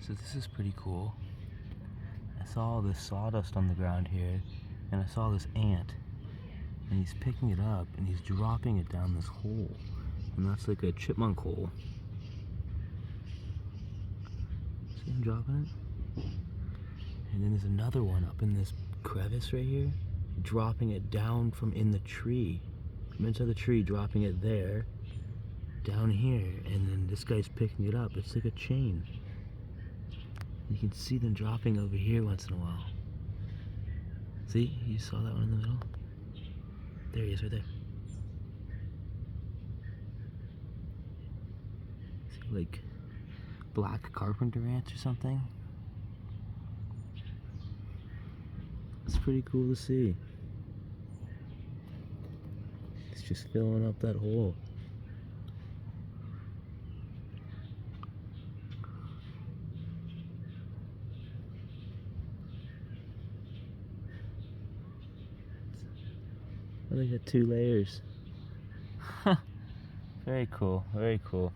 So this is pretty cool. I saw all this sawdust on the ground here, and I saw this ant, and he's picking it up and he's dropping it down this hole, and that's like a chipmunk hole. See him dropping it? And then there's another one up in this crevice right here, dropping it down from in the tree, from inside the tree, dropping it there, down here, and then this guy's picking it up. It's like a chain. You can see them dropping over here once in a while. See? You saw that one in the middle? There he is, right there. See, like black carpenter ants or something? It's pretty cool to see. It's just filling up that hole. I think got 2 layers. Very cool, very cool.